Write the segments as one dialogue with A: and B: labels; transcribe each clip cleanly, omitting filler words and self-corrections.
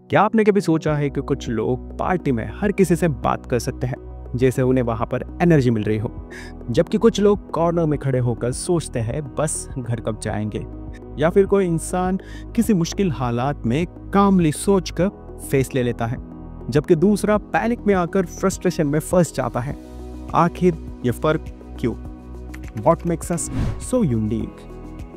A: क्या आपने कभी सोचा है कि कुछ लोग पार्टी में हर किसी से बात कर सकते हैं जैसे उन्हें वहां पर एनर्जी मिल रही हो, जबकि कुछ लोग कॉर्नर में खड़े होकर सोचते हैं बस घर कब जाएंगे। या फिर कोई इंसान किसी मुश्किल हालात में कामली सोचकर फैसले लेता है, जबकि दूसरा पैनिक में आकर फ्रस्ट्रेशन में फंस जाता है। आखिर ये फर्क क्यों? What makes us so unique?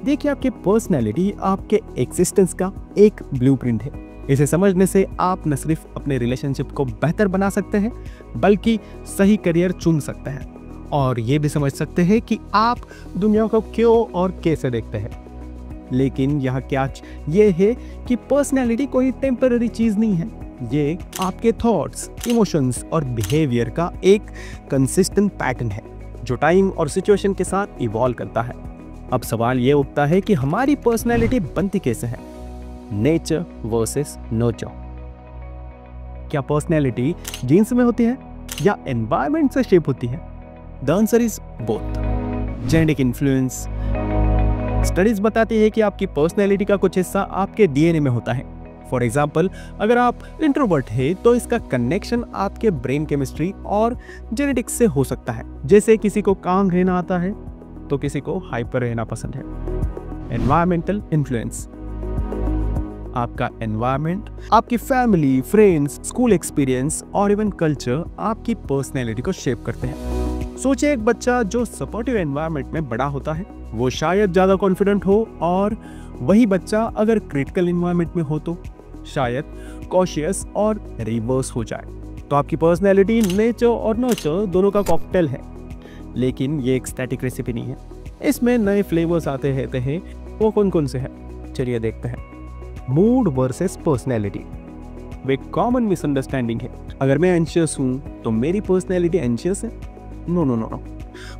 A: देखिए, आपकी पर्सनैलिटी आपके एग्जिस्टेंस का एक ब्लूप्रिंट है। इसे समझने से आप न सिर्फ अपने रिलेशनशिप को बेहतर बना सकते हैं, बल्कि सही करियर चुन सकते हैं और ये भी समझ सकते हैं कि आप दुनिया को क्यों और कैसे देखते हैं। लेकिन यहाँ कैच ये है कि पर्सनैलिटी कोई टेम्पररी चीज नहीं है। ये आपके थॉट्स, इमोशंस और बिहेवियर का एक कंसिस्टेंट पैटर्न है जो टाइम और सिचुएशन के साथ इवॉल्व करता है। अब सवाल ये उठता है कि हमारी पर्सनैलिटी बनती कैसे है? Nature versus nurture. क्या पर्सनैलिटी जीन्स में होती है या एनवायरनमेंट से शेप होती है? The answer is both. Genetic influence. Studies बताती है कि आपकी पर्सनैलिटी का कुछ हिस्सा आपके डीएनए में होता है। फॉर एग्जाम्पल, अगर आप इंट्रोवर्ट है तो इसका कनेक्शन आपके ब्रेन केमिस्ट्री और जेनेटिक्स से हो सकता है। जैसे किसी को काम रहना आता है तो किसी को हाइपर रहना पसंद है। Environmental influence. आपका एनवायरनमेंट, आपकी फैमिली, फ्रेंड्स, स्कूल एक्सपीरियंस और इवन कल्चर आपकी पर्सनैलिटी को शेप करते हैं। सोचिए, एक बच्चा जो सपोर्टिव एनवायरनमेंट में बड़ा होता है वो शायद ज्यादा कॉन्फिडेंट हो, और वही बच्चा अगर क्रिटिकल एनवायरनमेंट में हो तो शायद कॉशियस और रिवर्स हो जाए। तो आपकी पर्सनैलिटी नेचर और नर्चर दोनों का कॉकटेल है। लेकिन ये एक स्टैटिक रेसिपी नहीं है, इसमें नए फ्लेवर्स आते रहते हैं। वो कौन कौन से हैं? चलिए देखते हैं। Mood versus personality. वे कॉमन मिसअंडरस्टैंडिंग है। अगर मैं एंशियस हूं तो मेरी पर्सनैलिटी एंशियस है? No no no no.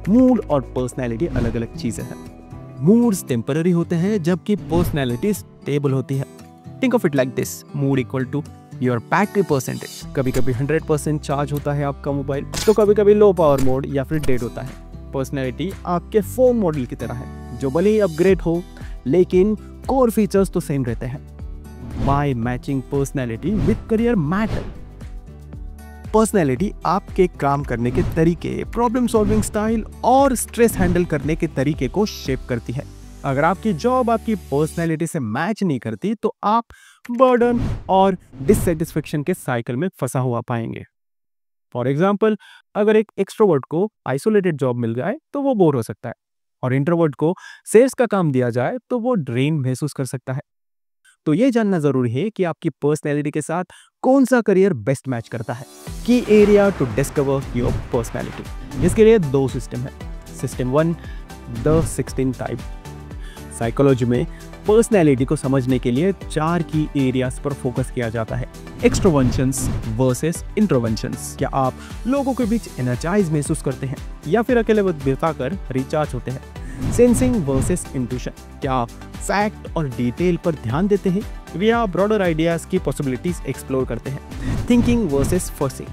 A: Mood और पर्सनैलिटी अलग अलग चीजें हैं। मूड्स टेम्पररी होते हैं जबकि पर्सनैलिटी स्टेबल होती है। Think of it like this, mood equal to your battery percentage. कभी कभी 100% चार्ज होता है आपका मोबाइल, तो कभी कभी लो पावर मोड या फिर डेड होता है। पर्सनैलिटी आपके फोन मॉडल की तरह है जो भले ही अपग्रेड हो, लेकिन कोर फीचर्स तो सेम रहते हैं। Why matching personality with career matter? Personality आपके काम करने के तरीके, प्रॉब्लम सॉल्विंग स्टाइल और स्ट्रेस हैंडल करने के तरीके को शेप करती है। अगर आपकी जॉब आपकी पर्सनैलिटी से मैच नहीं करती तो आप बर्डन और डिससेटिस्फेक्शन के साइकिल में फंसा हुआ पाएंगे। फॉर एग्जाम्पल, अगर एक एक्सट्रोवर्ट को आइसोलेटेड जॉब मिल जाए तो वो बोर हो सकता है, और इंट्रोवर्ट को सेल्स का काम दिया जाए तो वो ड्रेन महसूस कर सकता है। तो ये जानना जरूरी है कि आपकी पर्सनैलिटी के साथ कौन सा करियर बेस्ट मैच करता है। Key area to discover your personality. इसके लिए 2 सिस्टम है। System 1, the 16 type. साइकोलॉजी में पर्सनैलिटी को समझने के लिए 4 की एरियाज पर फोकस किया जाता है। एक्सट्रोवर्जन्स वर्सेस इंट्रोवर्जन्स। क्या आप लोगों के बीच एनर्जाइज महसूस करते हैं या फिर अकेले वक्त बिताकर रिचार्ज होते हैं? Sensing versus intuition. क्या आप फैक्ट और डिटेल पर ध्यान देते हैं या ब्रॉडर आइडियाज की पॉसिबिलिटीज एक्सप्लोर करते हैं? Thinking versus forcing.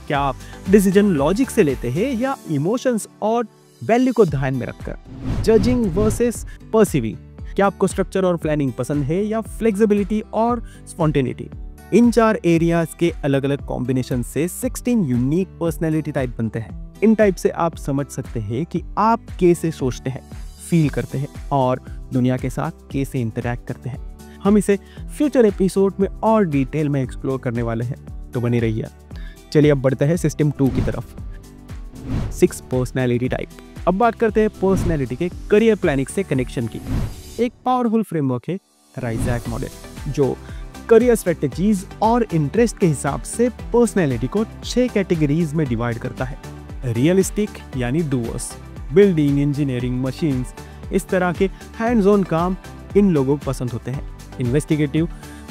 A: क्या आप डिसीजन लॉजिक से लेते हैं या इमोशंस और वैल्यू को ध्यान में रखकर? Judging versus perceiving. क्या आपको स्ट्रक्चर और प्लानिंग पसंद है या फ्लेक्सिबिलिटी और स्पॉन्टेनिटी? इन 4 एरियाज के अलग अलग कॉम्बिनेशन से 16 यूनिक पर्सनैलिटी टाइप बनते हैं। इन टाइप से आप समझ सकते हैं कि आप कैसे सोचते हैं, फील करते हैं और दुनिया के साथ कैसे इंटरैक्ट करते हैं। हम इसे फ्यूचर एपिसोड में और डिटेल में एक्सप्लोर करने वाले हैं, तो बनी रहिए। चलिए अब बढ़ते हैं सिस्टम 2 की तरफ। 6 पर्सनैलिटी टाइप। अब बात करते हैं पर्सनैलिटी के करियर प्लानिंग से कनेक्शन की। एक पावरफुल फ्रेमवर्क है राइजैक मॉडल, जो करियर स्ट्रेटेजीज और इंटरेस्ट के हिसाब से पर्सनैलिटी को 6 कैटेगरीज में डिवाइड करता है। रियलिस्टिक यानी डूअर्स, बिल्डिंग, इंजीनियरिंग, मशीन्स, इस तरह के हैंड्स ऑन काम इन लोगों को पसंद होते हैं। इन्वेस्टिगेटिव,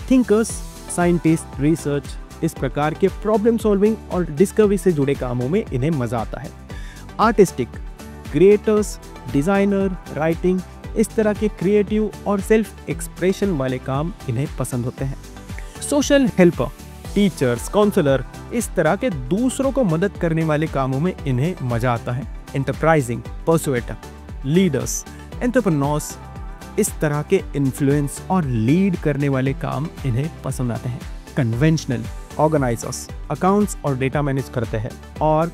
A: थिंकर्स, साइंटिस्ट, रिसर्च, इस प्रकार के प्रॉब्लम सॉल्विंग और डिस्कवरी से जुड़े कामों में इन्हें मजा आता है। आर्टिस्टिक, क्रिएटर्स, डिजाइनर, राइटिंग, इस तरह के क्रिएटिव और सेल्फ एक्सप्रेशन वाले काम इन्हें पसंद होते हैं। सोशल हेल्पर, टीचर्स, काउंसलर, इस तरह के दूसरों को मदद करने वाले कामों में इन्हें मजा आता है। एंटरप्राइजिंग, पर्सुएटर, लीडर्स, एंटरप्रेन्योर्स, इस तरह के इन्फ्लुएंस और लीड करने वाले काम इन्हें पसंद आते हैं। कन्वेंशनल ऑर्गेनाइजर्स अकाउंट्स और डेटा मैनेज करते हैं और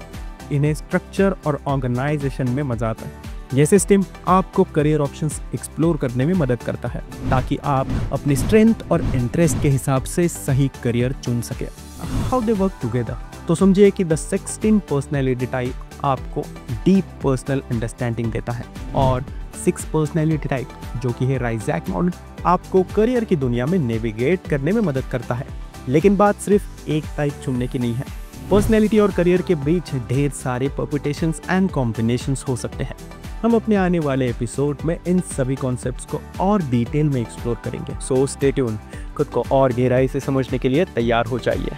A: इन्हें स्ट्रक्चर और ऑर्गेनाइजेशन में मजा आता है। यह सिस्टम आपको करियर ऑप्शंस एक्सप्लोर करने में मदद करता है ताकि आप अपनी स्ट्रेंथ और इंटरेस्ट के हिसाब से सही करियर चुन सके। हाउ दे वर्क टुगेदर, तो समझिए कि द 16 पर्सनैलिटी टाइप आपको डीप पर्सनल अंडरस्टैंडिंग देता है और 6 पर्सनैलिटी टाइप जो कि है राइजैक मॉडल आपको करियर की दुनिया में नेविगेट करने में मदद करता है। लेकिन बात सिर्फ एक टाइप चुनने की नहीं है। पर्सनैलिटी और करियर के बीच ढेर सारे परम्यूटेशंस एंड कॉम्बिनेशंस हो सकते हैं। हम अपने आने वाले एपिसोड में इन सभी कॉन्सेप्ट्स को और डिटेल में एक्सप्लोर करेंगे। सो स्टे ट्यून, खुद को और गहराई से समझने के लिए तैयार हो जाइए।